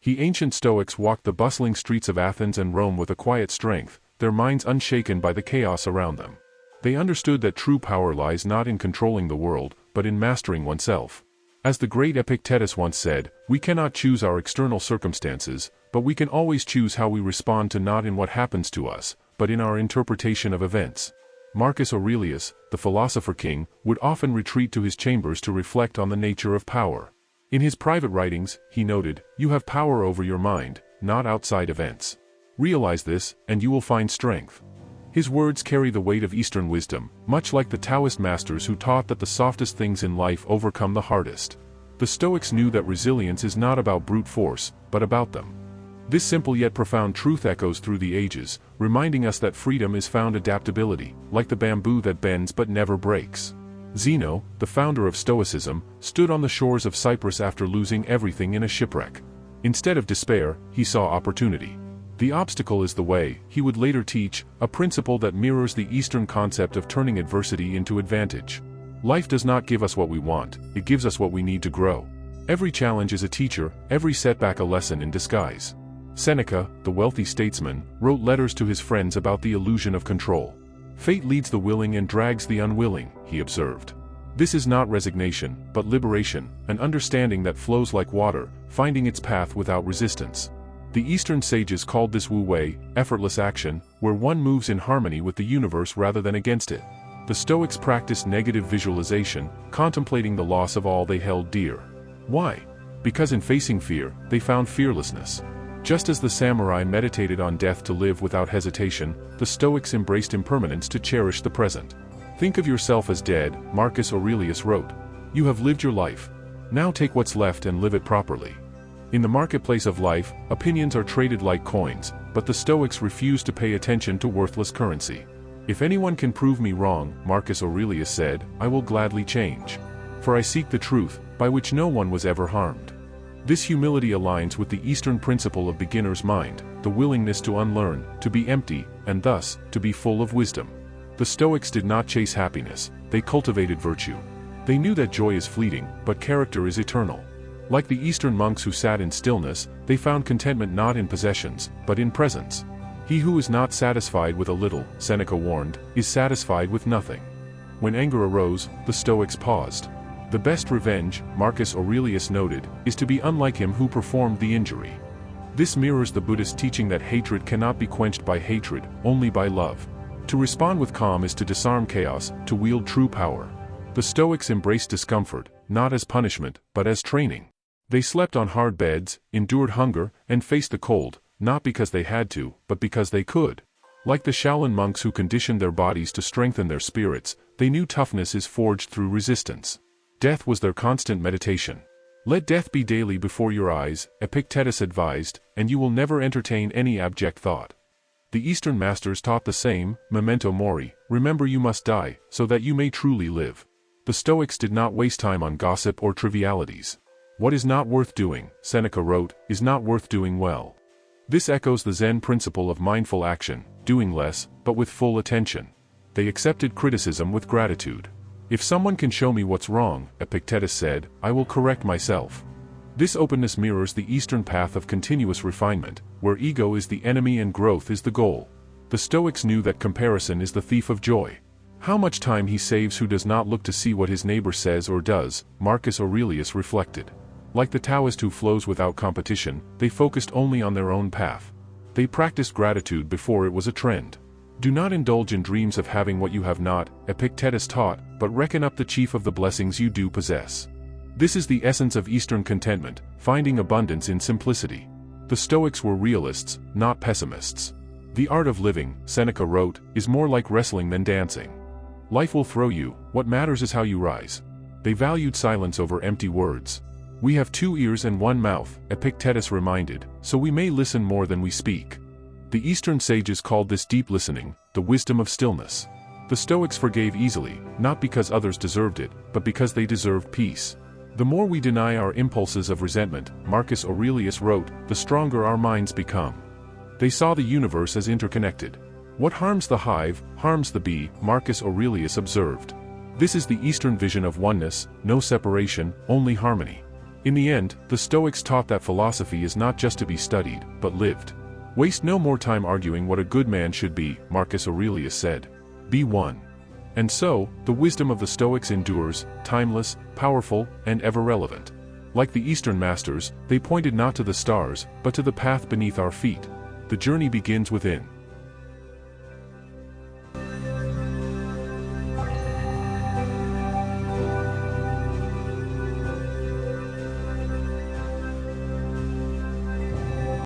The ancient Stoics walked the bustling streets of Athens and Rome with a quiet strength, their minds unshaken by the chaos around them. They understood that true power lies not in controlling the world, but in mastering oneself. As the great Epictetus once said, we cannot choose our external circumstances, but we can always choose how we respond to not in what happens to us, but in our interpretation of events. Marcus Aurelius, the philosopher king, would often retreat to his chambers to reflect on the nature of power. In his private writings, he noted, "You have power over your mind, not outside events. Realize this, and you will find strength." His words carry the weight of Eastern wisdom, much like the Taoist masters who taught that the softest things in life overcome the hardest. The Stoics knew that resilience is not about brute force, but about them. This simple yet profound truth echoes through the ages, reminding us that freedom is found adaptability, like the bamboo that bends but never breaks. Zeno, the founder of Stoicism, stood on the shores of Cyprus after losing everything in a shipwreck. Instead of despair, he saw opportunity. The obstacle is the way, he would later teach, a principle that mirrors the Eastern concept of turning adversity into advantage. Life does not give us what we want, it gives us what we need to grow. Every challenge is a teacher, every setback a lesson in disguise. Seneca, the wealthy statesman, wrote letters to his friends about the illusion of control. Fate leads the willing and drags the unwilling, he observed. This is not resignation, but liberation, an understanding that flows like water, finding its path without resistance. The Eastern sages called this wu wei, effortless action, where one moves in harmony with the universe rather than against it. The Stoics practiced negative visualization, contemplating the loss of all they held dear. Why? Because in facing fear, they found fearlessness. Just as the samurai meditated on death to live without hesitation, the Stoics embraced impermanence to cherish the present. Think of yourself as dead, Marcus Aurelius wrote. You have lived your life. Now take what's left and live it properly. In the marketplace of life, opinions are traded like coins, but the Stoics refuse to pay attention to worthless currency. If anyone can prove me wrong, Marcus Aurelius said, I will gladly change. For I seek the truth, by which no one was ever harmed. This humility aligns with the Eastern principle of beginner's mind, the willingness to unlearn, to be empty, and thus, to be full of wisdom. The Stoics did not chase happiness, they cultivated virtue. They knew that joy is fleeting, but character is eternal. Like the Eastern monks who sat in stillness, they found contentment not in possessions, but in presence. He who is not satisfied with a little, Seneca warned, is satisfied with nothing. When anger arose, the Stoics paused. The best revenge, Marcus Aurelius noted, is to be unlike him who performed the injury. This mirrors the Buddhist teaching that hatred cannot be quenched by hatred, only by love. To respond with calm is to disarm chaos, to wield true power. The Stoics embraced discomfort, not as punishment, but as training. They slept on hard beds, endured hunger, and faced the cold, not because they had to, but because they could. Like the Shaolin monks who conditioned their bodies to strengthen their spirits, they knew toughness is forged through resistance. Death was their constant meditation. Let death be daily before your eyes, Epictetus advised, and you will never entertain any abject thought. The Eastern masters taught the same, memento mori, remember you must die, so that you may truly live. The Stoics did not waste time on gossip or trivialities. What is not worth doing, Seneca wrote, is not worth doing well. This echoes the Zen principle of mindful action, doing less, but with full attention. They accepted criticism with gratitude. If someone can show me what's wrong, Epictetus said, I will correct myself. This openness mirrors the Eastern path of continuous refinement, where ego is the enemy and growth is the goal. The Stoics knew that comparison is the thief of joy. How much time he saves who does not look to see what his neighbor says or does, Marcus Aurelius reflected. Like the Taoist who flows without competition, they focused only on their own path. They practiced gratitude before it was a trend. Do not indulge in dreams of having what you have not, Epictetus taught, but reckon up the chief of the blessings you do possess. This is the essence of Eastern contentment, finding abundance in simplicity. The Stoics were realists, not pessimists. The art of living, Seneca wrote, is more like wrestling than dancing. Life will throw you, what matters is how you rise. They valued silence over empty words. We have 2 ears and 1 mouth, Epictetus reminded, so we may listen more than we speak. The Eastern sages called this deep listening, the wisdom of stillness. The Stoics forgave easily, not because others deserved it, but because they deserved peace. The more we deny our impulses of resentment, Marcus Aurelius wrote, the stronger our minds become. They saw the universe as interconnected. What harms the hive, harms the bee, Marcus Aurelius observed. This is the Eastern vision of oneness, no separation, only harmony. In the end, the Stoics taught that philosophy is not just to be studied, but lived. Waste no more time arguing what a good man should be, Marcus Aurelius said. Be one. And so, the wisdom of the Stoics endures, timeless, powerful, and ever relevant. Like the Eastern masters, they pointed not to the stars, but to the path beneath our feet. The journey begins within.